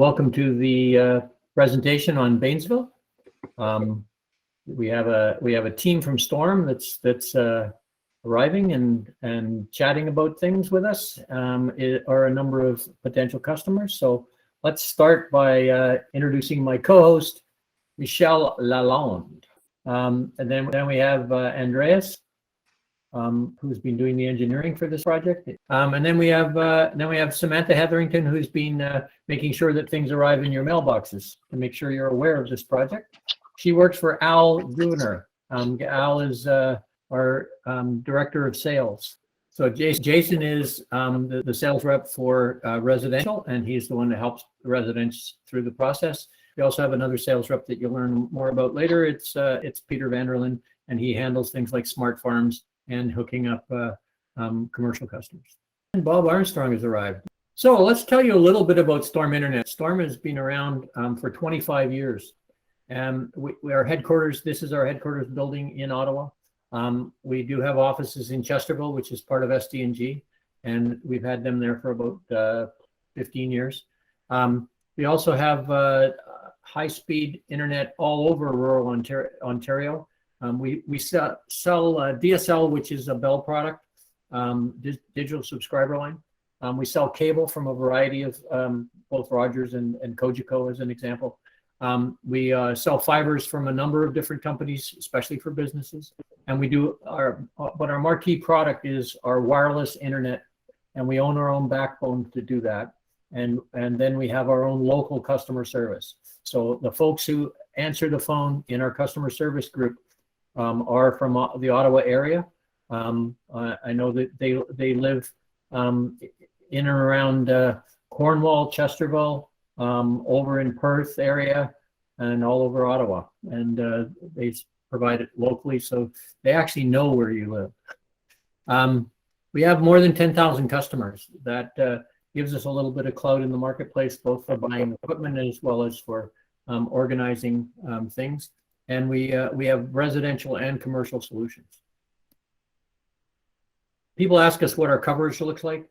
Welcome to the presentation on Bainsville. We have a team from Storm that's arriving and chatting about things with us. Are a number of potential customers. So let's start by introducing my co-host, Michelle Lalonde. And then we have Andreas, who's been doing the engineering for this project. And then we have Samantha Hetherington, who's been making sure that things arrive in your mailboxes to make sure you're aware of this project. She works for Al Gruner. Al is our director of sales. So Jason is the sales rep for residential, and he's the one that helps the residents through the process. We also have another sales rep that you'll learn more about later. It's Peter Vanderlyn, and he handles things like smart farms and hooking up commercial customers. And Bob Armstrong has arrived. So let's tell you a little bit about Storm Internet. Storm has been around for 25 years. Our headquarters, this is our headquarters building in Ottawa. We do have offices in Chesterville, which is part of SDNG, and we've had them there for about 15 years. We also have high-speed internet all over rural Ontario. We sell DSL, which is a Bell product, digital subscriber line. We sell cable from a variety of both Rogers and Cogeco, as an example. We sell fibers from a number of different companies, especially for businesses. And we do but our marquee product is our wireless internet, and we own our own backbone to do that. And then we have our own local customer service. So the folks who answer the phone in our customer service group are from the Ottawa area. I know that they live in and around Cornwall, Chesterville, over in Perth area, and all over Ottawa. And they provide it locally, so they actually know where you live. We have more than 10,000 customers. That gives us a little bit of clout in the marketplace, both for buying equipment as well as for organizing things. And we have residential and commercial solutions. People ask us what our coverage looks like.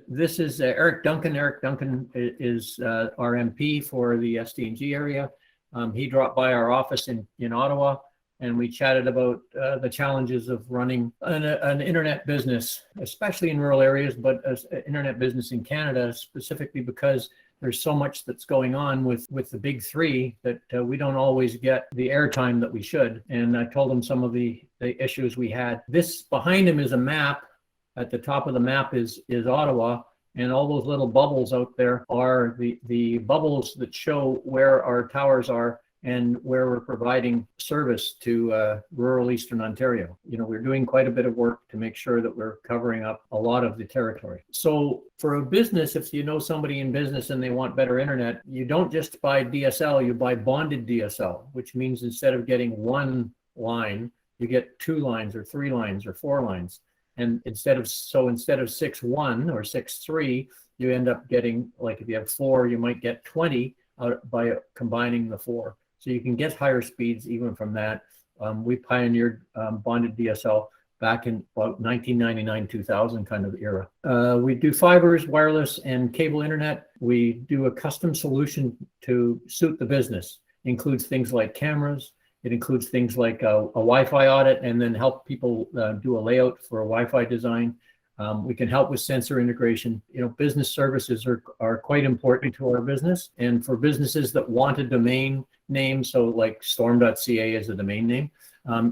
This is Eric Duncan. Eric Duncan is our MP for the SDNG area. He dropped by our office in Ottawa, and we chatted about the challenges of running an internet business, especially in rural areas, but an internet business in Canada, specifically because there's so much that's going on with the big three that we don't always get the airtime that we should. And I told him some of the issues we had. This behind him is a map. At the top of the map is Ottawa, and all those little bubbles out there are the bubbles that show where our towers are and where we're providing service to rural Eastern Ontario. You know, we're doing quite a bit of work to make sure that we're covering up a lot of the territory. So for a business, if you know somebody in business and they want better internet, you don't just buy DSL, you buy bonded DSL, which means instead of getting one line, you get 2 lines or 3 lines or 4 lines. And instead of 6.1 or 6.3, you end up getting, like if you have 4, you might get 20 out by combining the 4. So you can get higher speeds even from that. We pioneered bonded DSL back in about 1999, 2000 kind of era. We do fibers, wireless, and cable internet. We do a custom solution to suit the business. It includes things like cameras. It includes things like a Wi-Fi audit, and then help people do a layout for a Wi-Fi design. We can help with sensor integration. You know, business services are quite important to our business. And for businesses that want a domain name, so like storm.ca is a domain name,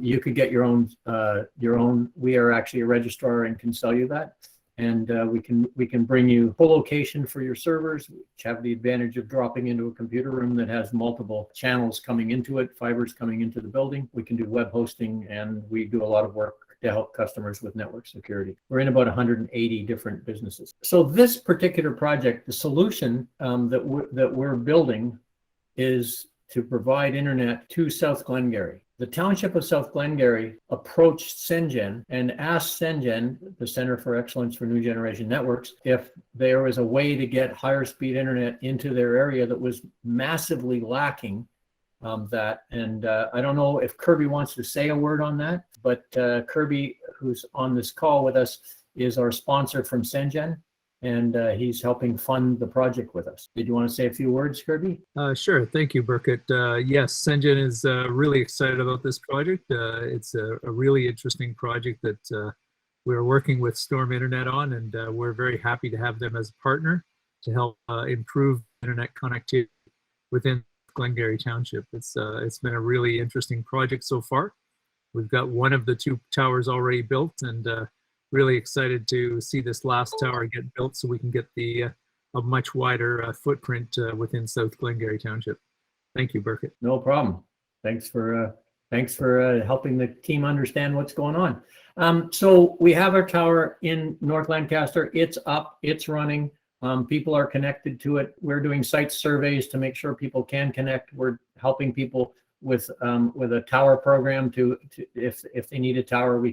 you could get your own. We are actually a registrar and can sell you that. And we can bring you full location for your servers, which have the advantage of dropping into a computer room that has multiple channels coming into it, fibers coming into the building. We can do web hosting, and we do a lot of work to help customers with network security. We're in about 180 different businesses. So this particular project, the solution that we're building is to provide internet to South Glengarry. The township of South Glengarry approached CENGEN and asked CENGEN, the Center for Excellence for New Generation Networks, if there was a way to get higher speed internet into their area that was massively lacking that. And I don't know if Kirby wants to say a word on that, but Kirby, who's on this call with us, is our sponsor from CENGEN. and he's helping fund the project with us. Did you want to say a few words, Kirby? Sure. Thank you, Burkett. Yes, Sengen is really excited about this project. It's a really interesting project that we're working with Storm Internet on, and we're very happy to have them as a partner to help improve internet connectivity within Glengarry Township. It's been a really interesting project so far. We've got one of the two towers already built, and really excited to see this last tower get built so we can get a much wider footprint within South Glengarry Township. Thank you, Burkett. No problem. Thanks for helping the team understand what's going on. So we have our tower in North Lancaster. It's up, it's running. People are connected to it. We're doing site surveys to make sure people can connect. We're helping people with a tower program to if they need a tower, we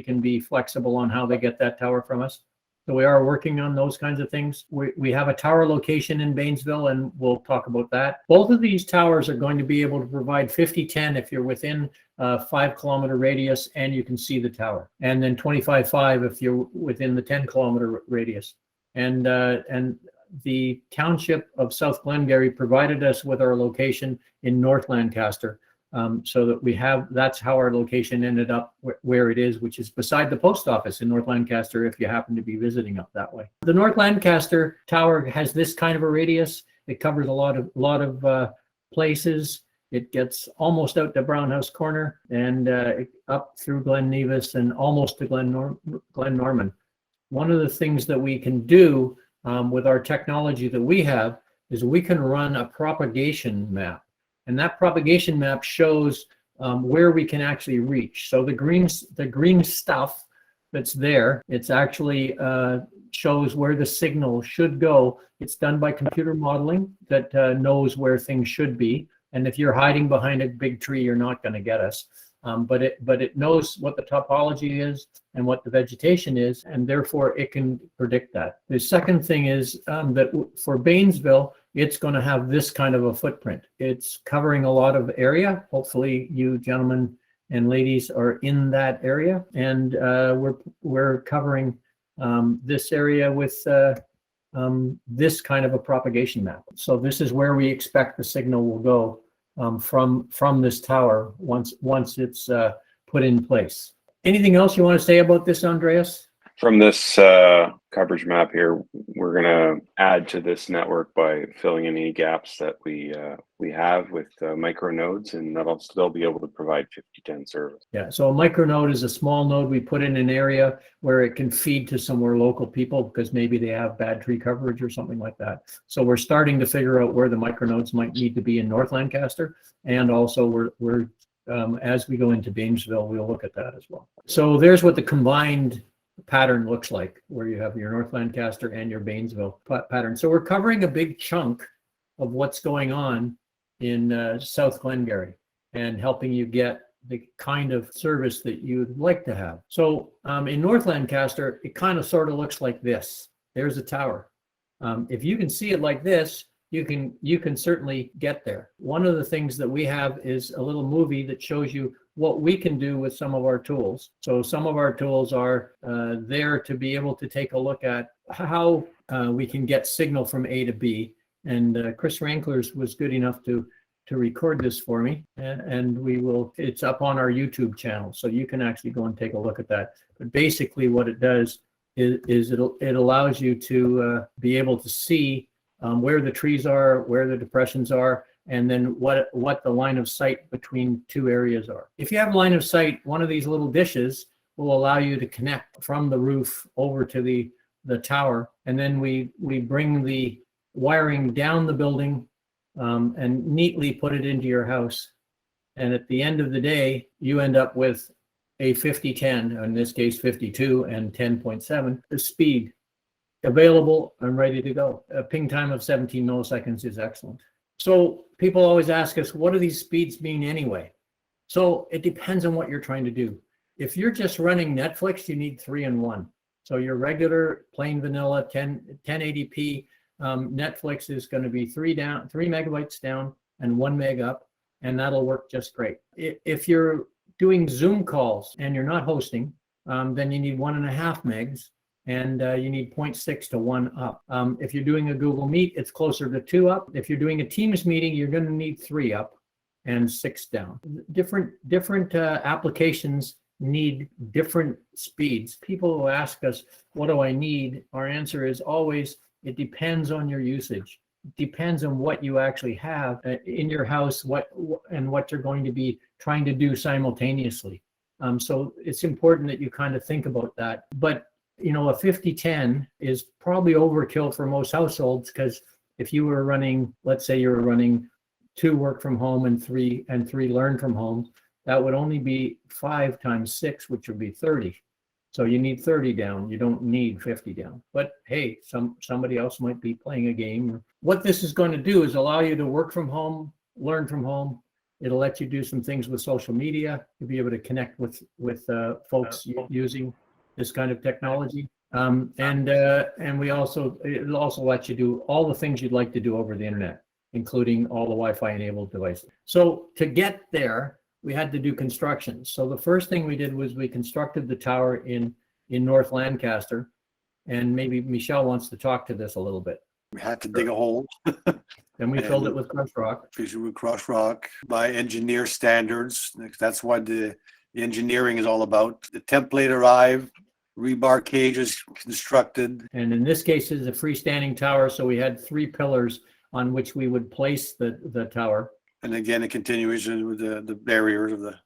can be flexible on how they get that tower from us. So we are working on those kinds of things. We have a tower location in Bainsville, and we'll talk about that. Both of these towers are going to be able to provide 50-10 if you're within a 5-kilometer radius and you can see the tower, and then 25-5 if you're within the 10-kilometer radius. And the township of South Glengarry provided us with our location in North Lancaster, so that that's how our location ended up where it is, which is beside the post office in North Lancaster if you happen to be visiting up that way. The North Lancaster tower has this kind of a radius. It covers a lot of places. It gets almost out to Brown House Corner and up through Glen Nevis and almost to Glen Norman. One of the things that we can do with our technology that we have is we can run a propagation map. And that propagation map shows where we can actually reach. So the green stuff that's there, it's actually shows where the signal should go. It's done by computer modeling that knows where things should be. And if you're hiding behind a big tree, you're not going to get us. But it knows what the topology is and what the vegetation is, and therefore it can predict that. The second thing is that for Bainsville, it's going to have this kind of a footprint. It's covering a lot of area. Hopefully you gentlemen and ladies are in that area, and we're covering this area with this kind of a propagation map. So this is where we expect the signal will go from this tower once it's put in place. Anything else you want to say about this, Andreas? From this coverage map here, we're going to add to this network by filling in any gaps that we have with micro nodes, and that'll still be able to provide 50-10 service. Yeah, so a micro node is a small node we put in an area where it can feed to somewhere local people because maybe they have bad tree coverage or something like that. So we're starting to figure out where the micro nodes might need to be in North Lancaster, and also we're as we go into Bainsville, we'll look at that as well. So there's what the combined pattern looks like, where you have your North Lancaster and your Bainsville pattern. So we're covering a big chunk of what's going on in South Glengarry and helping you get the kind of service that you'd like to have. So in North Lancaster, it kind of sort of looks like this. There's a tower. If you can see it like this, you can certainly get there. One of the things that we have is a little movie that shows you what we can do with some of our tools. So some of our tools are there to be able to take a look at how we can get signal from A to B. And Chris Ranklers was good enough to record this for me, and it's up on our YouTube channel, so you can actually go and take a look at that. But basically what it does is it allows you to be able to see where the trees are, where the depressions are, and then what the line of sight between two areas are. If you have line of sight, one of these little dishes will allow you to connect from the roof over to the tower, and then we bring the wiring down the building and neatly put it into your house. And at the end of the day, you end up with a 50-10, in this case 52 and 10.7, the speed available and ready to go. A ping time of 17 milliseconds is excellent. So people always ask us, what do these speeds mean anyway? So it depends on what you're trying to do. If you're just running Netflix, you need 3-in-1. So your regular plain vanilla 1080p Netflix is going to be 3 megabytes down and 1 meg up, and that'll work just great. If you're doing Zoom calls and you're not hosting, then you need 1.5 megs. and you need 0.6 to 1 up. If you're doing a Google Meet, it's closer to 2 up. If you're doing a Teams meeting, you're going to need 3 up and 6 down. Different applications need different speeds. People who ask us, what do I need? Our answer is always, it depends on your usage. It depends on what you actually have in your house, what you're going to be trying to do simultaneously. So it's important that you kind of think about that. But a 50-10 is probably overkill for most households, because if you were running, let's say you were running 2 work from home and 3 learn from home, that would only be 5 times 6, which would be 30. So you need 30 down. You don't need 50 down. But hey, somebody else might be playing a game. What this is going to do is allow you to work from home, learn from home. It'll let you do some things with social media. You'll be able to connect with folks using this kind of technology. And it'll also let you do all the things you'd like to do over the internet, including all the Wi-Fi enabled devices. So to get there, we had to do construction. So the first thing we did was we constructed the tower in North Lancaster, and maybe Michelle wants to talk to this a little bit. We had to dig a hole. Then we filled it with crushed rock. With crushed rock by engineer standards. That's what the engineering is all about. The template arrived, rebar cages constructed. And in this case, it's a freestanding tower, so we had 3 pillars on which we would place the tower. And again, a continuation with the barriers of the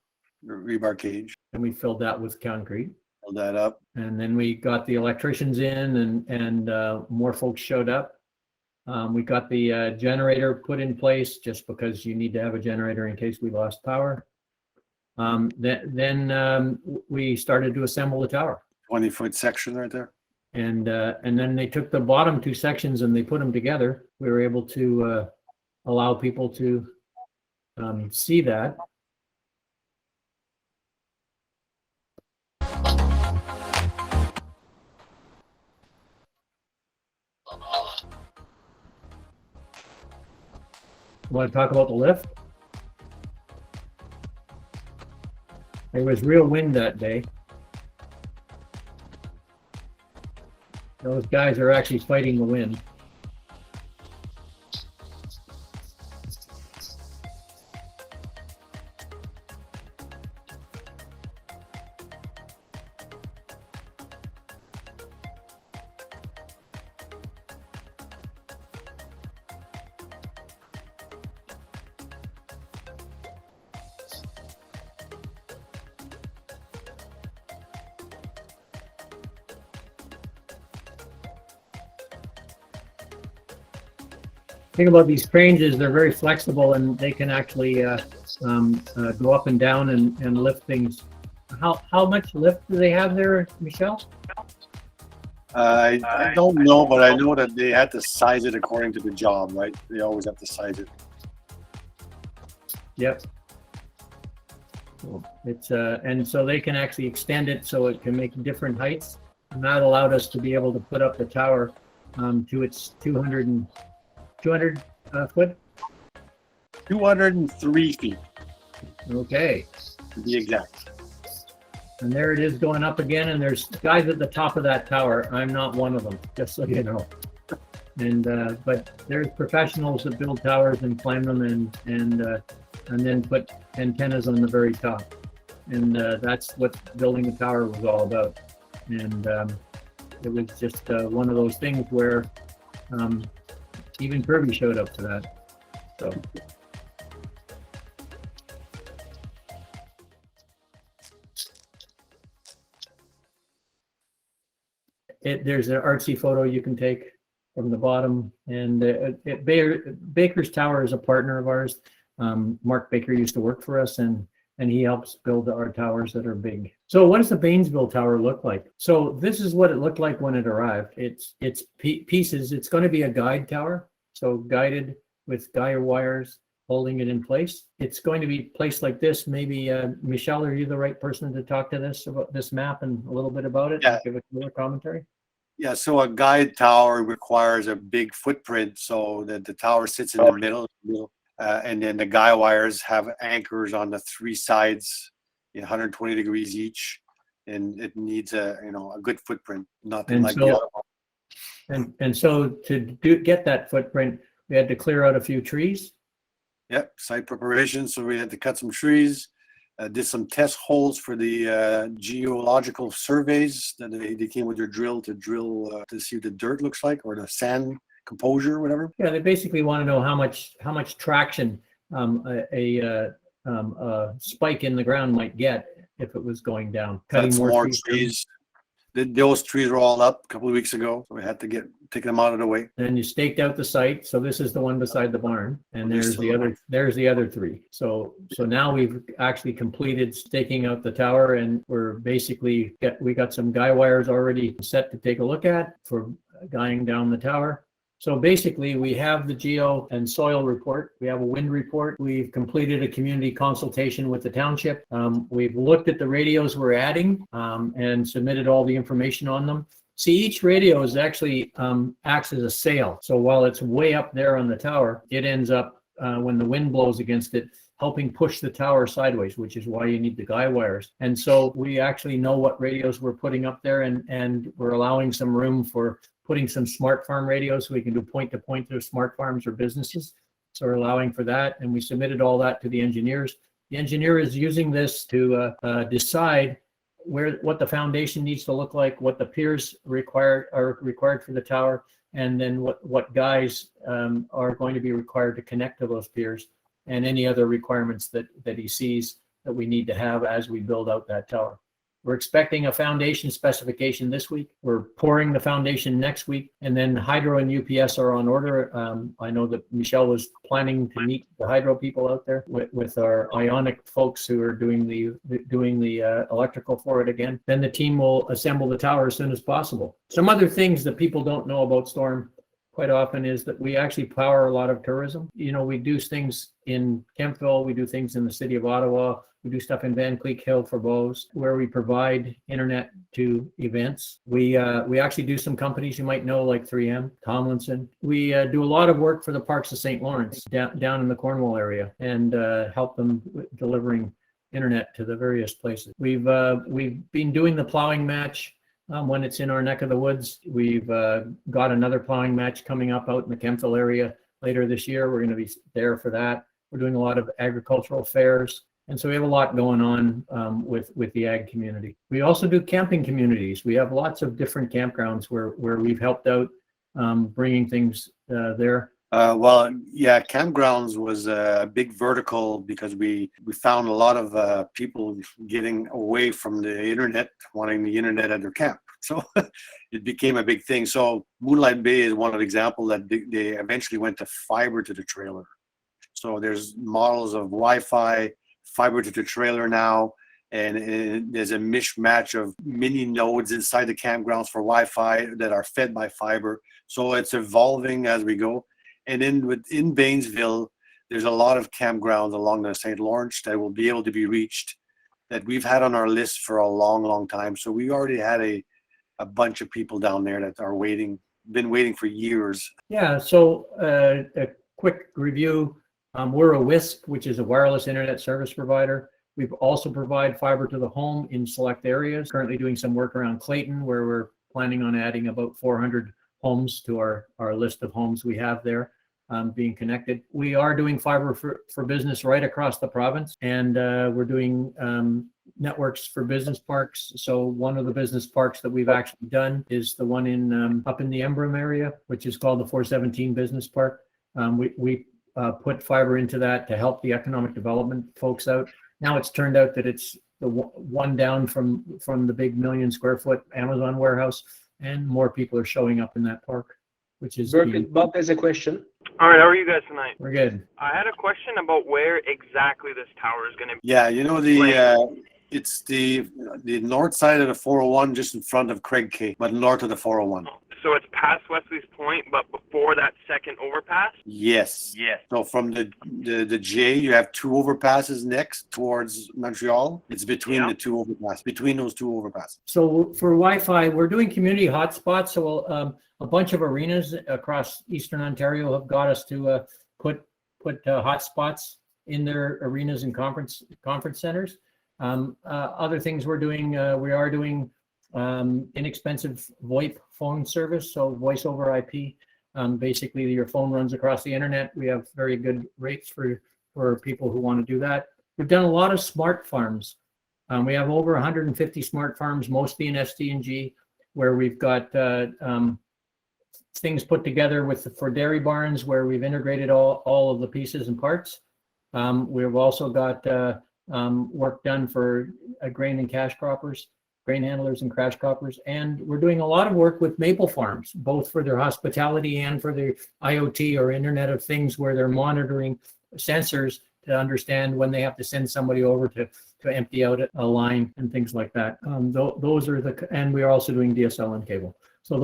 rebar cage. And we filled that with concrete. Filled that up. And then we got the electricians in, and more folks showed up. We got the generator put in place, just because you need to have a generator in case we lost power. Then we started to assemble the tower. 20-foot section right there. And then they took the bottom 2 sections and they put them together. We were able to allow people to see that. Want to talk about the lift? There was real wind that day. Those guys are actually fighting the wind. Thing about these cranes is they're very flexible, and they can actually go up and down and lift things. How much lift do they have there, Michelle? I don't know, but I know that they had to size it according to the job, right? They always have to size it. Yep. It's and so they can actually extend it so it can make different heights, and that allowed us to be able to put up the tower to its 200 foot. 203 feet. Okay. To be exact. And there it is going up again, and there's guys at the top of that tower. I'm not one of them, just so you know. And but there's professionals that build towers and climb them, and then put antennas on the very top. And that's what building a tower was all about. And it was just one of those things where even Kirby showed up for that. So. There's an artsy photo you can take from the bottom, and Baker's Tower is a partner of ours. Mark Baker used to work for us, and he helps build our towers that are big. So what does the Bainsville Tower look like? So this is what it looked like when it arrived. It's pieces. It's going to be a guide tower, so guided with guide wires holding it in place. It's going to be placed like this. Maybe Michelle, are you the right person to talk to this about this map and a little bit about it? Yeah. Give it a little commentary. Yeah, so a guide tower requires a big footprint so that the tower sits in the middle. And then the guy wires have anchors on the 3 sides, 120 degrees each. and it needs a good footprint, nothing And like so- the other one. And so to get that footprint, we had to clear out a few trees. Yep, site preparation. So we had to cut some trees, did some test holes for the geological surveys that they came with their drill to drill to see what the dirt looks like, or the sand composure or whatever. Yeah, they basically want to know how much traction a spike in the ground might get if it was going down. Cutting Cut some more trees. Those trees were all up a couple of weeks ago, so we had to take them out of the way. Then you staked out the site. So this is the one beside the barn, and there's the other three. So now we've actually completed staking out the tower, and we're basically we got some guy wires already set to take a look at for guying down the tower. So basically, we have the geo and soil report. We have a wind report. We've completed a community consultation with the township. We've looked at the radios we're adding and submitted all the information on them. See, each radio is actually acts as a sail. So while it's way up there on the tower, it ends up when the wind blows against it, helping push the tower sideways, which is why you need the guy wires. And so we actually know what radios we're putting up there, and we're allowing some room for putting some smart farm radios so we can do point-to-point to smart farms or businesses. So we're allowing for that, and we submitted all that to the engineers. The engineer is using this to decide what the foundation needs to look like, what the piers are required for the tower, and then what guys are going to be required to connect to those piers, and any other requirements that he sees that we need to have as we build out that tower. We're expecting a foundation specification this week. We're pouring the foundation next week, and then Hydro and UPS are on order. I know that Michelle was planning to meet the Hydro people out there with our Ionic folks who are doing the electrical for it again. Then the team will assemble the tower as soon as possible. Some other things that people don't know about Storm quite often is that we actually power a lot of tourism. We do things in Kemptville, we do things in the city of Ottawa, we do stuff in Van Cleek Hill for Bose, where we provide internet to events. We actually do some companies you might know, like 3M, Tomlinson. We do a lot of work for the Parks of St. Lawrence down in the Cornwall area, and help them with delivering internet to the various places. We've been doing the plowing match when it's in our neck of the woods. We've got another plowing match coming up out in the Kemptville area later this year. We're going to be there for that. We're doing a lot of agricultural fairs. And so we have a lot going on with the ag community. We also do camping communities. We have lots of different campgrounds where we've helped out bringing things there. Campgrounds was a big vertical because we found a lot of people getting away from the internet, wanting the internet at their camp. So it became a big thing. So Moonlight Bay is one of the examples that they eventually went to fiber to the trailer. So there's models of Wi-Fi, fiber to the trailer now, and there's a mishmash of mini nodes inside the campgrounds for Wi-Fi that are fed by fiber. So it's evolving as we go. And then within Bainsville, there's a lot of campgrounds along the St. Lawrence that will be able to be reached that we've had on our list for a long, long time. So we already had a bunch of people down there that are been waiting for years. Yeah, so a quick review. We're a WISP, which is a wireless internet service provider. We've also provide fiber to the home in select areas. Currently doing some work around Clayton, where we're planning on adding about 400 homes to our list of homes we have there being connected. We are doing fiber for business right across the province, and we're doing networks for business parks. So one of the business parks that we've actually done is the one in up in the Embrun area, which is called the 417 Business Park. We put fiber into that to help the economic development folks out. Now it's turned out that it's the one down from the big 1 million square foot Amazon warehouse, and more people are showing up in that park, which is Bob has a question. All right, how are you guys tonight? We're good. I had a question about where exactly this tower is going to be. Yeah, it's the north side of the 401, just in front of Craig K, but north of the 401. So it's past Wesley's Point, but before that second overpass? Yes. So from the J, you have two overpasses next towards Montreal. It's between the two overpasses, between those two overpasses. So for Wi-Fi, we're doing community hotspots. So a bunch of arenas across Eastern Ontario have got us to put hotspots in their arenas and conference centers. Other things we're doing, we are doing inexpensive VoIP phone service, so voice over IP. Basically, your phone runs across the internet. We have very good rates for people who want to do that. We've done a lot of smart farms. We have over 150 smart farms, mostly in SDNG, where we've got things put together for dairy barns, where we've integrated all of the pieces and parts. We've also got work done for grain and cash croppers, grain handlers and cash croppers, and we're doing a lot of work with maple farms, both for their hospitality and for their IoT or Internet of Things, where they're monitoring sensors to understand when they have to send somebody over to empty out a line and things like that. Those are and we are also doing DSL and cable. So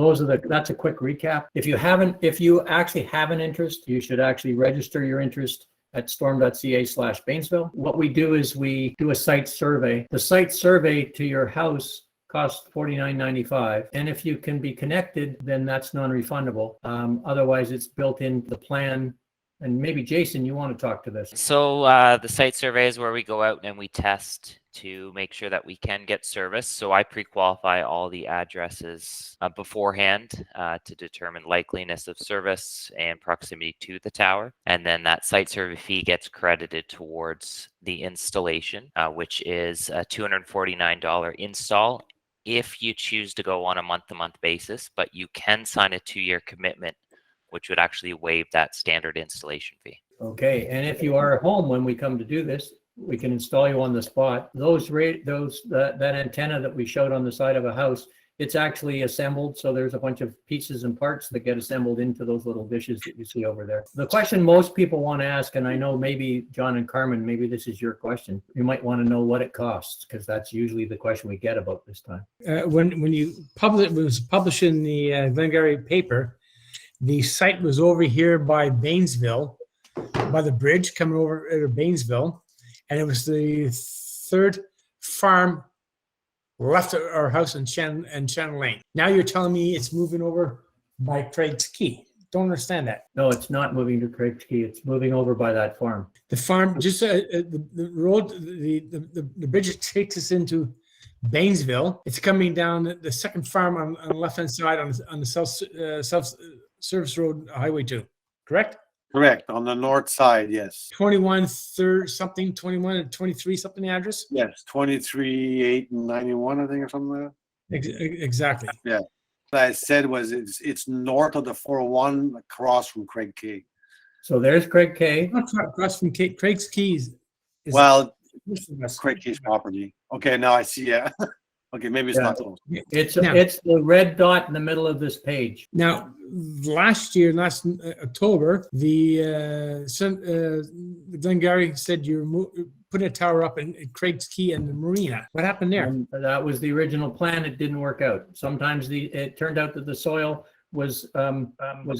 that's a quick recap. If you actually have an interest, you should actually register your interest at storm.ca/Bainsville. What we do is we do a site survey. The site survey to your house costs $49.95. And if you can be connected, then that's non-refundable. Otherwise, it's built into the plan. And maybe Jason, you want to talk to this. So the site survey is where we go out and we test to make sure that we can get service. So I pre-qualify all the addresses beforehand to determine likeliness of service and proximity to the tower. And then that site survey fee gets credited towards the installation, which is a $249 install if you choose to go on a month-to-month basis, but you can sign a 2-year commitment, which would actually waive that standard installation fee. Okay, and if you are at home when we come to do this, we can install you on the spot. That antenna that we showed on the side of a house, it's actually assembled. So there's a bunch of pieces and parts that get assembled into those little dishes that you see over there. The question most people want to ask, and I know maybe John and Carmen, maybe this is your question. You might want to know what it costs, because that's usually the question we get about this time. When it was published in the Glengarry paper, the site was over here by Bainsville, by the bridge coming over to Bainsville, and it was the third farm left of our house in Shannon Lane. Now you're telling me it's moving over by Craig's Key. Don't understand that. No, it's not moving to Craig's Key. It's moving over by that farm. The farm, just the road, the bridge that takes us into Bainsville. It's coming down the second farm on the left-hand side on the South Service Road Highway 2, correct? Correct. On the north side, yes. 21 something, 21 and 23 something the address? Yes, 23, 8, and 91, I think, or something like that. Exactly. Yeah. What I said was it's north of the 401 across from Craig Key. So there's Craig K. Not across from Craig's Keys. Well, Craig Key's property. Okay, now I see. Yeah. Okay, maybe it's not close. It's the red dot in the middle of this page. Now, last October, the Glengarry said you're putting a tower up in Craig's Key and the marina. What happened there? And that was the original plan. It didn't work out. Sometimes it turned out that the soil was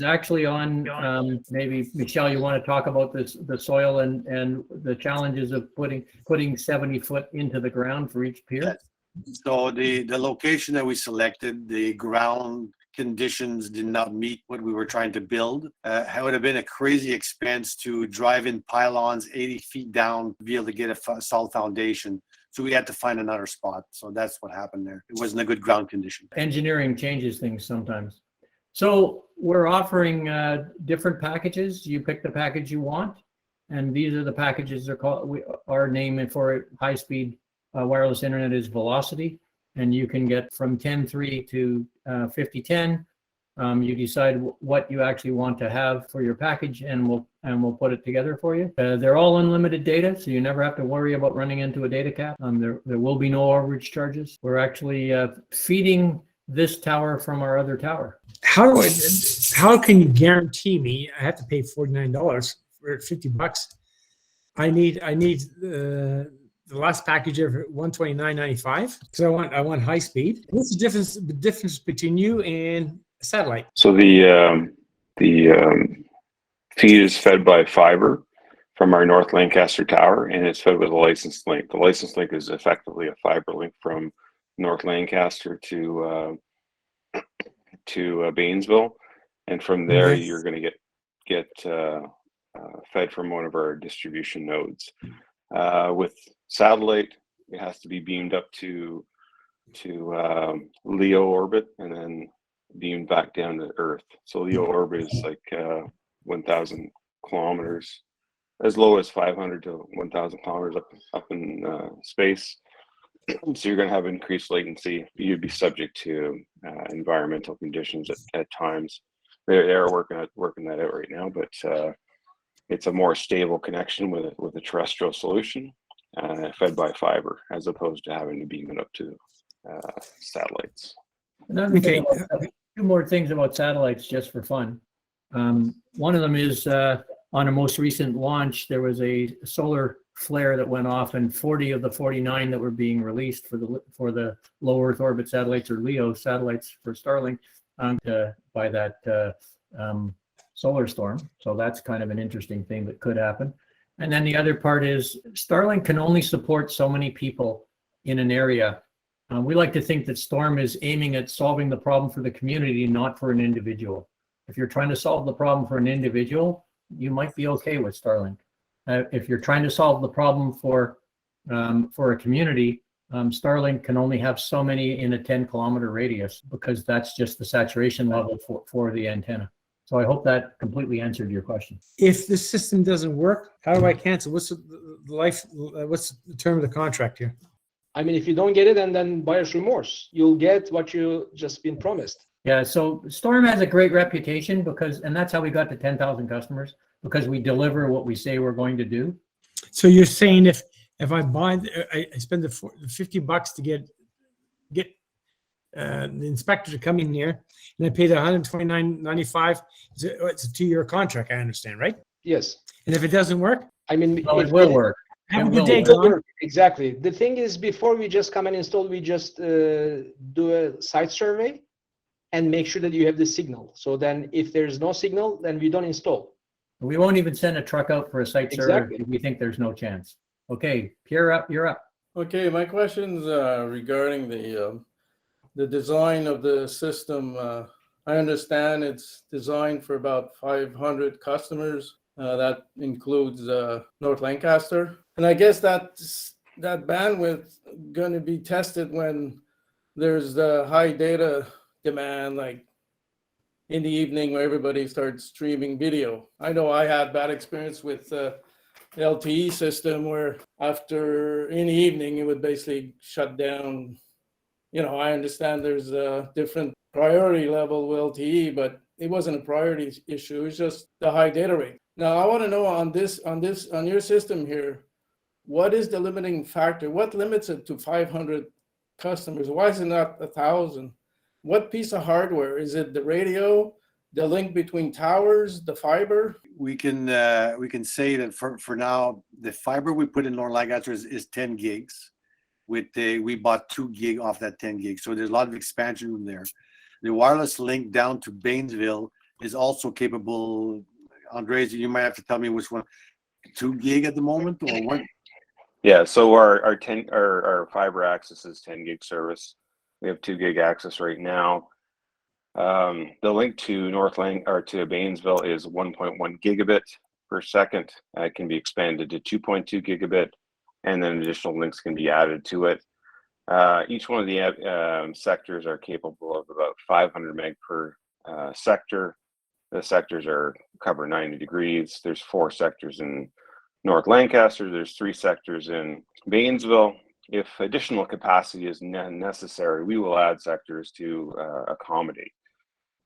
actually on. Maybe Michelle, you want to talk about the soil and the challenges of putting 70 foot into the ground for each pier. Yes. So the location that we selected, the ground conditions did not meet what we were trying to build. It would have been a crazy expense to drive in pylons 80 feet down to be able to get a solid foundation. So we had to find another spot. So that's what happened there. It wasn't a good ground condition. Engineering changes things sometimes. So we're offering different packages. You pick the package you want, and these are the packages. They're called. Our name for high-speed wireless internet is Velocity, and you can get from 10.3 to 5010. You decide what you actually want to have for your package, and we'll put it together for you. They're all unlimited data, so you never have to worry about running into a data cap. There will be no overage charges. We're actually feeding this tower from our other tower. How can you guarantee me I have to pay $49 for $50? I need the last package of $129.95 because I want high speed. What's the difference between you and a satellite? So the feed is fed by fiber from our North Lancaster tower, and it's fed with a licensed link. The licensed link is effectively a fiber link from North Lancaster to Bainsville, and from there you're going to get fed from one of our distribution nodes. With satellite, it has to be beamed up to Leo orbit and then beamed back down to Earth. So Leo orbit is like 1,000 kilometers, as low as 500 to 1,000 kilometers up in space. So you're going to have increased latency. You'd be subject to environmental conditions at times. They're working that out right now, but it's a more stable connection with a terrestrial solution, fed by fiber, as opposed to having to beam it up to satellites. Another Okay. thing, two more things about satellites just for fun. One of them is on a most recent launch, there was a solar flare that went off, and 40 of the 49 that were being released for the low Earth orbit satellites, or LEO satellites for Starlink, by that solar storm. So that's kind of an interesting thing that could happen. And then the other part is Starlink can only support so many people in an area. We like to think that Storm is aiming at solving the problem for the community, not for an individual. If you're trying to solve the problem for an individual, you might be okay with Starlink. If you're trying to solve the problem for a community, Starlink can only have so many in a 10-kilometer radius, because that's just the saturation level for the antenna. So I hope that completely answered your question. If the system doesn't work, how do I cancel? What's the term of the contract here? I mean, if you don't get it, and then buyer's remorse, you'll get what you just been promised. Yeah, so Storm has a great reputation and that's how we got to 10,000 customers, because we deliver what we say we're going to do. So you're saying if I buy, I spend the $50 to get the inspector to come in here, and I pay the $129.95, it's a 2-year contract, I understand, right? Yes. And if it doesn't work, I mean, Well, it will work. have a It good will day, work. John. Exactly. The thing is, before we just come and install, we just do a site survey and make sure that you have the signal. So then if there's no signal, then we don't install. We won't even send a truck out for a site survey Exactly. if we think there's no chance. Okay, Pierre, you're up. Okay, my question's regarding the design of the system. I understand it's designed for about 500 customers. That includes North Lancaster. And I guess that bandwidth going to be tested when there's the high data demand, like in the evening where everybody starts streaming video. I know I had bad experience with the LTE system where after in the evening it would basically shut down. You know, I understand there's a different priority level with LTE, but it wasn't a priority issue. It's just the high data rate. Now I want to know on your system here, what is the limiting factor? What limits it to 500 customers? Why is it not 1,000? What piece of hardware? Is it the radio, the link between towers, the fiber? We can say that for now, the fiber we put in North Lancaster is 10 gigs. We bought 2 gig off that 10 gig. So there's a lot of expansion room there. The wireless link down to Bainsville is also capable. Andres, you might have to tell me which one. 2 gig at the moment, or what? Yeah, so our fiber access is 10 gig service. We have 2 gig access right now. The link to to Bainsville is 1.1 gigabit per second. It can be expanded to 2.2 gigabit, and then additional links can be added to it. Each one of the sectors are capable of about 500 meg per sector. The sectors cover 90 degrees. There's 4 sectors in North Lancaster. There's 3 sectors in Bainsville. If additional capacity is necessary, we will add sectors to accommodate.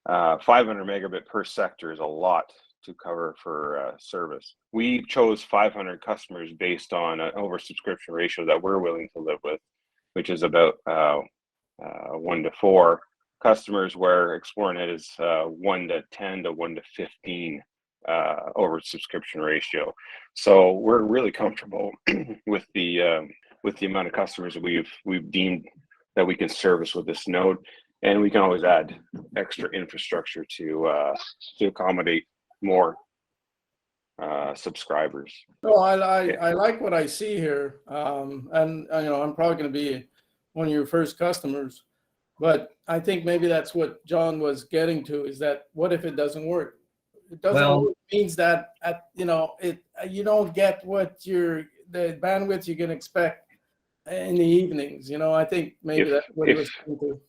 500 megabit per sector is a lot to cover for service. We chose 500 customers based on an oversubscription ratio that we're willing to live with, which is about 1 to 4 customers, where ExploreNet is 1 to 10 to 1 to 15 oversubscription ratio. So we're really comfortable with the amount of customers we've deemed that we can service with this node, and we can always add extra infrastructure to accommodate more subscribers. No, I like what I see here, and you know, I'm probably going to be one of your first customers, but I think maybe that's what John was getting to, is that what if it doesn't work? It doesn't work means that you don't get the bandwidth you can expect in the evenings. I think maybe If- that's what he if- was thinking.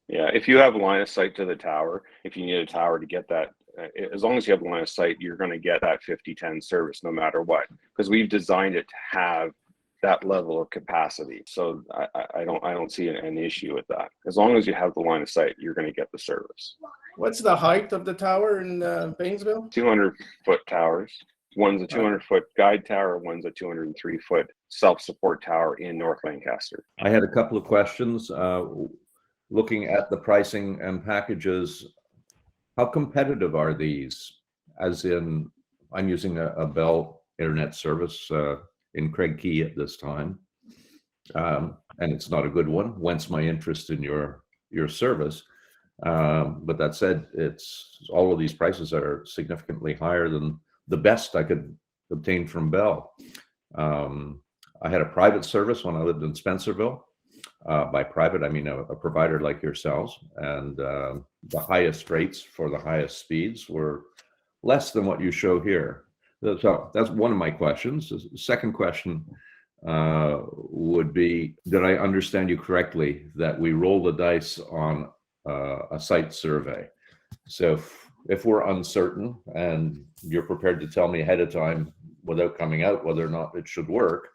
Yeah, if you have line of sight to the tower, if you need a tower to get that, as long as you have line of sight, you're going to get that 50-10 service no matter what, because we've designed it to have that level of capacity. So I don't see an issue with that. As long as you have the line of sight, you're going to get the service. What's the height of the tower in Bainsville? 200-foot towers. One's a 200-foot guide tower. One's a 203-foot self-support tower in North Lancaster. I had a couple of questions. Looking at the pricing and packages, how competitive are these? As in, I'm using a Bell internet service in Craigkey at this time, and it's not a good one, whence my interest in your service. But that said, all of these prices are significantly higher than the best I could obtain from Bell. I had a private service when I lived in Spencerville. By private, I mean a provider like yourselves, and the highest rates for the highest speeds were less than what you show here. So that's one of my questions. The second question would be, did I understand you correctly that we roll the dice on a site survey? So if we're uncertain and you're prepared to tell me ahead of time without coming out whether or not it should work,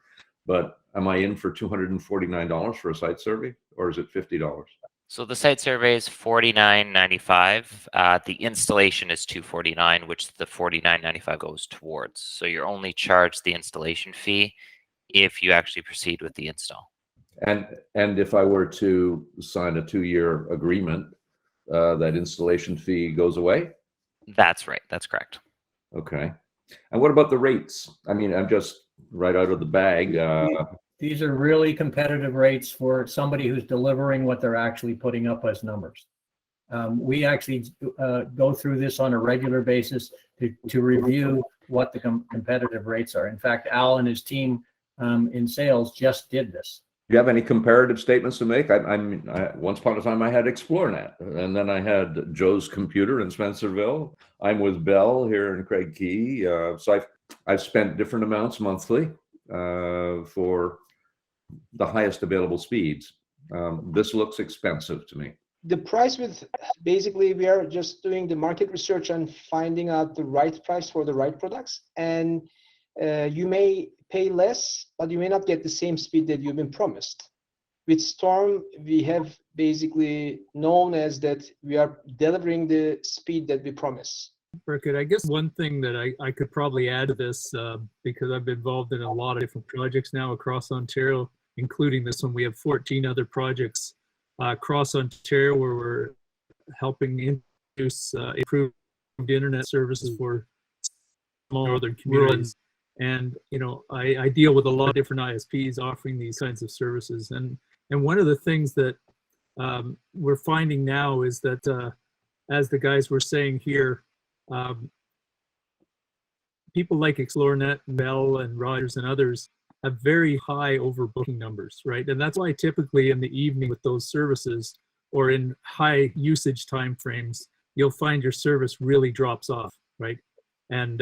but am I in for $249 for a site survey, or is it $50? So the site survey is $49.95. The installation is $249, which the $49.95 goes towards. So you're only charged the installation fee if you actually proceed with the install. And if I were to sign a 2-year agreement, that installation fee goes away? That's right. That's correct. Okay. And what about the rates? I mean, I'm just right out of the bag. These are really competitive rates for somebody who's delivering what they're actually putting up as numbers. We actually go through this on a regular basis to review what the competitive rates are. In fact, Al and his team in sales just did this. Do you have any comparative statements to make? Once upon a time, I had Xplornet, and then I had Joe's Computer in Spencerville. I'm with Bell here in Craigkey. So I've spent different amounts monthly for the highest available speeds. This looks expensive to me. The price basically, we are just doing the market research and finding out the right price for the right products. And you may pay less, but you may not get the same speed that you've been promised. With Storm, we have basically known as that we are delivering the speed that we promise. Burkett, I guess one thing that I could probably add to this, because I've been involved in a lot of different projects now across Ontario, including this one. We have 14 other projects across Ontario where we're helping introduce improved internet services for small northern communities. And, I deal with a lot of different ISPs offering these kinds of services. And one of the things that we're finding now is that, as the guys were saying here, people like Xplornet, Bell, and Rogers and others have very high overbooking numbers, right? And that's why typically in the evening with those services or in high usage timeframes, you'll find your service really drops off, right? And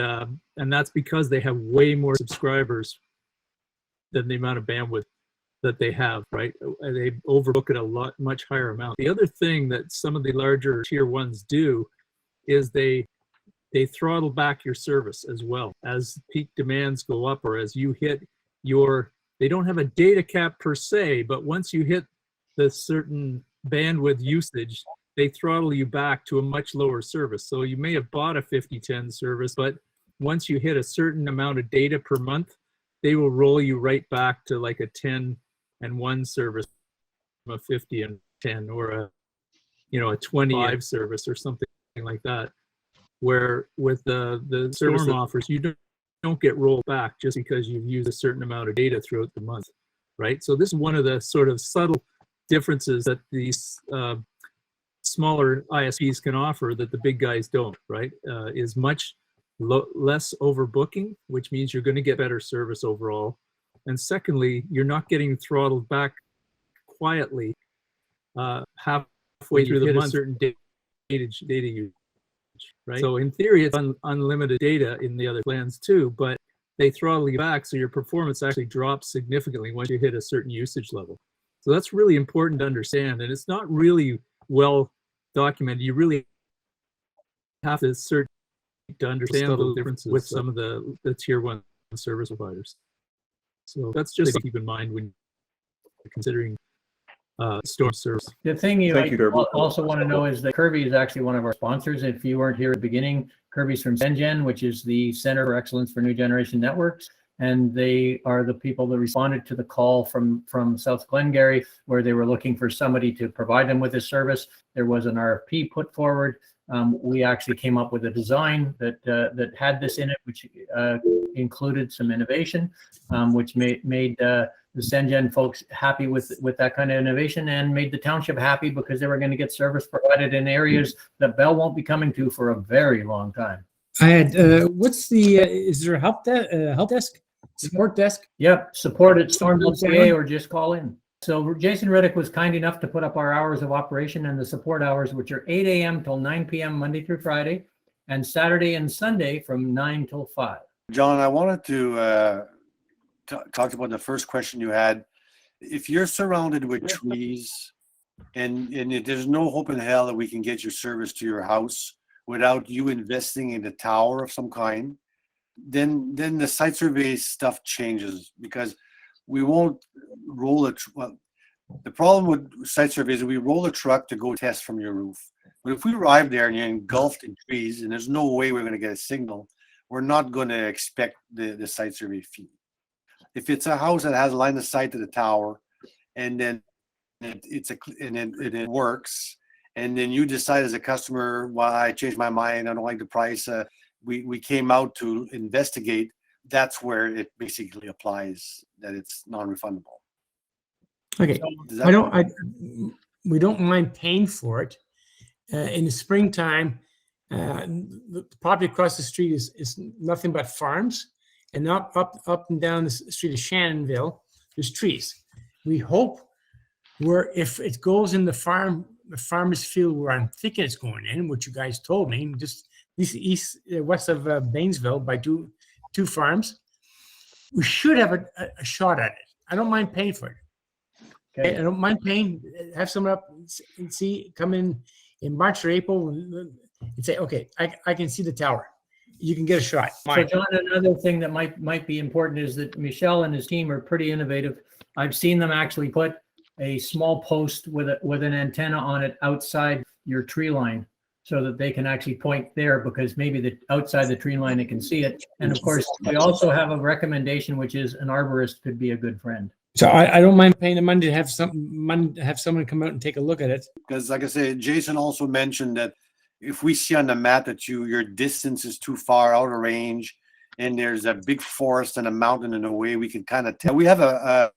that's because they have way more subscribers than the amount of bandwidth that they have, right? They overbook at much higher amount. The other thing that some of the larger tier ones do is they throttle back your service as well. As peak demands go up, or as you hit they don't have a data cap per se, but once you hit the certain bandwidth usage, they throttle you back to a much lower service. So you may have bought a 50-10 service, but once you hit a certain amount of data per month, they will roll you right back to like a 10 and 1 service, a 50 and 10, or a 25 service or something like that. Where with the Storm offers, you don't get rolled back just because you've used a certain amount of data throughout the month, right? So this is one of the sort of subtle differences that these smaller ISPs can offer that the big guys don't, right? Is much less overbooking, which means you're going to get better service overall. And secondly, you're not getting throttled back quietly halfway through the month, certain data usage, right? So in theory, it's unlimited data in the other plans too, but they throttle you back, so your performance actually drops significantly once you hit a certain usage level. So that's really important to understand, and it's not really well documented. You really have to search to understand those differences with some of the tier 1 service providers. So that's just to keep in mind when you're considering storm service. The thing you, Thank you, Kirby. also want to know is that Kirby is actually one of our sponsors. If you weren't here at the beginning, Kirby's from CenGen, which is the Center for Excellence for New Generation Networks. And they are the people that responded to the call from South Glengarry, where they were looking for somebody to provide them with this service. There was an RFP put forward. We actually came up with a design that had this in it, which included some innovation, which made the CenGen folks happy with that kind of innovation, and made the township happy because they were going to get service provided in areas that Bell won't be coming to for a very long time. I had, what's the, is there a help desk, support desk? Yep, support at storm.ca or just call in. So Jason Riddick was kind enough to put up our hours of operation and the support hours, which are 8 a.m. till 9 p.m. Monday through Friday, and Saturday and Sunday from 9 till 5. John, I wanted to talk about the first question you had. If you're surrounded with trees and there's no hope in hell that we can get your service to your house without you investing in a tower of some kind, then the site survey stuff changes, because we won't roll it. Well, the problem with site surveys is we roll a truck to go test from your roof. But if we arrive there and you're engulfed in trees and there's no way we're going to get a signal, we're not going to expect the site survey fee. If it's a house that has line of sight to the tower, and then it works, and then you decide as a customer, well, I changed my mind, I don't like the price, we came out to investigate, that's where it basically applies that it's non-refundable. Okay, we don't mind paying for it. In the springtime, the property across the street is nothing but farms, and up and down the street of Shannonville, there's trees. We hope if it goes in the farmer's field where I'm thinking it's going in, which you guys told me, just west of Bainsville by two farms, we should have a shot at it. I don't mind paying for it. Okay, I don't mind paying. Have someone up and come in March or April and say, okay, I can see the tower. You can get a shot. So John, another thing that might be important is that Michel and his team are pretty innovative. I've seen them actually put a small post with an antenna on it outside your tree line, so that they can actually point there, because maybe outside the tree line they can see it. And of course, we also have a recommendation, which is an arborist could be a good friend. So I don't mind paying the money to have someone come out and take a look at it. Because like I said, Jason also mentioned that if we see on the map that your distance is too far out of range, and there's a big forest and a mountain in the way, we can kind of tell. We have a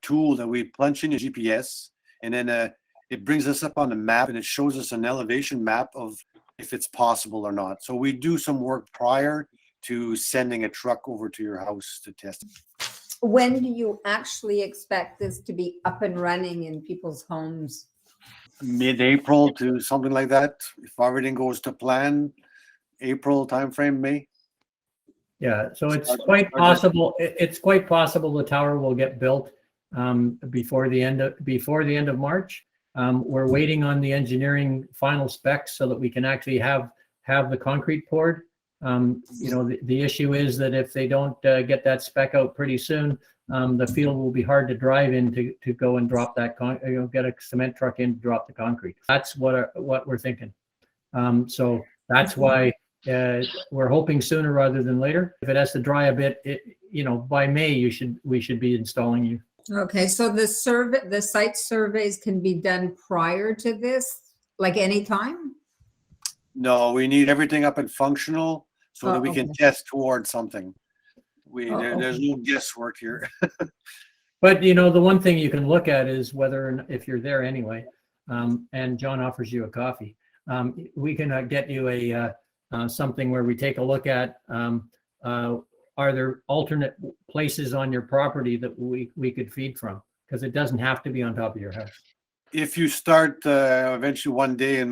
tool that we plunge in the GPS, and then it brings us up on the map, and it shows us an elevation map of if it's possible or not. So we do some work prior to sending a truck over to your house to test it. When do you actually expect this to be up and running in people's homes? Mid-April to something like that. If everything goes to plan, April timeframe, May. Yeah, so it's quite possible. It's quite possible the tower will get built before the end of March. We're waiting on the engineering final specs so that we can actually have the concrete poured. The issue is that if they don't get that spec out pretty soon, the field will be hard to drive in to go and drop that get a cement truck in to drop the concrete. That's what we're thinking. So that's why we're hoping sooner rather than later. If it has to dry a bit, by May we should be installing you. Okay, so the site surveys can be done prior to this, like anytime? No, we need everything up and functional so that we can test towards something. There's no guesswork here. But the one thing you can look at is whether, if you're there anyway, and John offers you a coffee, we can get you a something where we take a look at are there alternate places on your property that we could feed from, because it doesn't have to be on top of your house. If you start eventually one day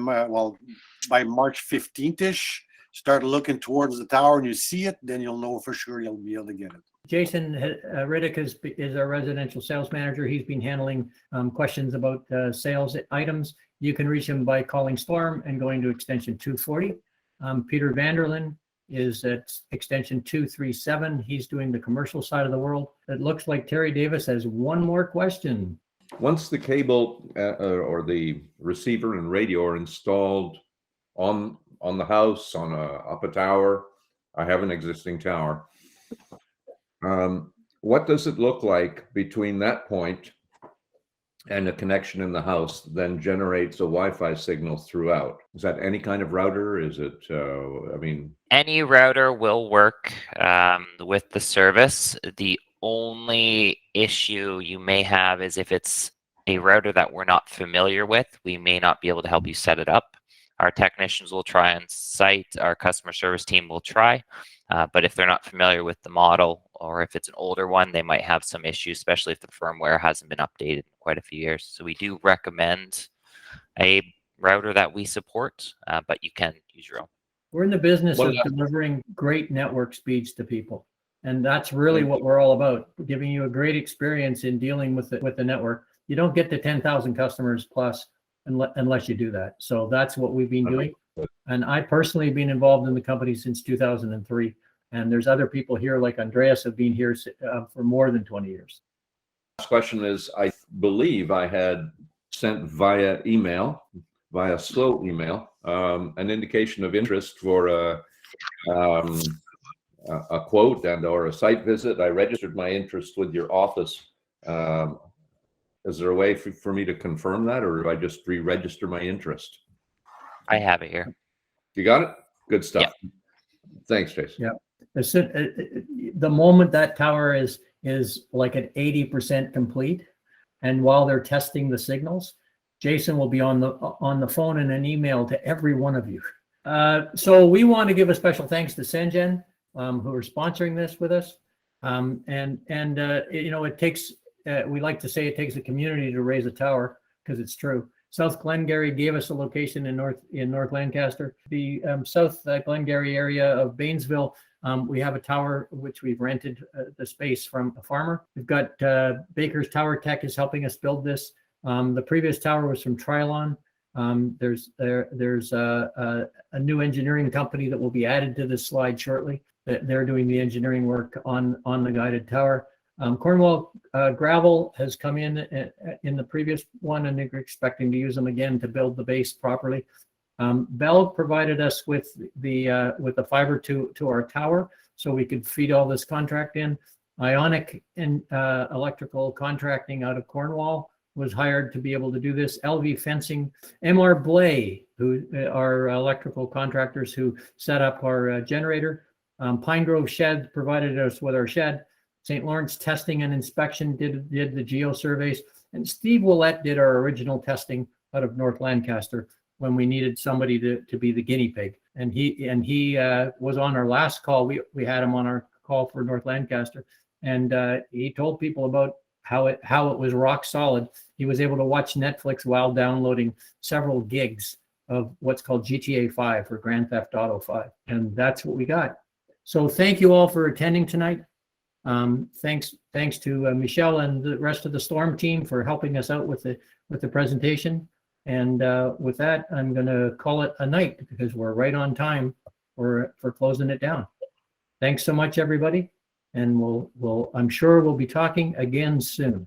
by March 15th-ish, start looking towards the tower and you see it, then you'll know for sure you'll be able to get it. Jason Riddick is our residential sales manager. He's been handling questions about sales items. You can reach him by calling Storm and going to extension 240. Peter Vanderlyn is at extension 237. He's doing the commercial side of the world. It looks like Terry Davis has one more question. Once the cable or the receiver and radio are installed on the house, up a tower, I have an existing tower. What does it look like between that point and a connection in the house then generates a Wi-Fi signal throughout? Is that any kind of router? Is it, I mean... Any router will work with the service. The only issue you may have is if it's a router that we're not familiar with, we may not be able to help you set it up. Our technicians will try on site, our customer service team will try, but if they're not familiar with the model, or if it's an older one, they might have some issues, especially if the firmware hasn't been updated in quite a few years. So we do recommend a router that we support, but you can use your own. We're in the business of delivering great network speeds to people. And that's really what we're all about, giving you a great experience in dealing with the network. You don't get to 10,000 customers plus unless you do that. So that's what we've been doing. And I personally have been involved in the company since 2003. And there's other people here like Andreas have been here for more than 20 years. Last question is, I believe I had sent via slow email, an indication of interest for a quote and or a site visit. I registered my interest with your office. Is there a way for me to confirm that, or do I just re-register my interest? I have it here. You got it? Good stuff. Yeah. Thanks, Jason. Yeah. The moment that tower is like at 80% complete, and while they're testing the signals, Jason will be on the phone and an email to every one of you. So we want to give a special thanks to Sengen, who are sponsoring this with us. You know, it takes, we like to say it takes a community to raise a tower, because it's true. South Glengarry gave us a location in North Lancaster. The South Glengarry area of Bainsville, we have a tower which we've rented the space from a farmer. We've got Baker's Tower Tech is helping us build this. The previous tower was from Trilon. There's a new engineering company that will be added to this slide shortly. They're doing the engineering work on the guided tower. Cornwall Gravel has come in the previous one, and they're expecting to use them again to build the base properly. Bell provided us with the fiber to our tower, so we could feed all this contract in. Ionic and electrical contracting out of Cornwall was hired to be able to do this. LV Fencing, MR Blay, who are electrical contractors who set up our generator. Pine Grove Shed provided us with our shed. St. Lawrence Testing and Inspection did the geo surveys, and Steve Willett did our original testing out of North Lancaster when we needed somebody to be the guinea pig. And he was on our last call. We had him on our call for North Lancaster, and he told people about how it was rock solid. He was able to watch Netflix while downloading several gigs of what's called GTA 5 or Grand Theft Auto 5, and that's what we got. So thank you all for attending tonight. Thanks to Michelle and the rest of the Storm team for helping us out with the presentation. And with that, I'm going to call it a night, because we're right on time for closing it down. Thanks so much, everybody, and I'm sure we'll be talking again soon.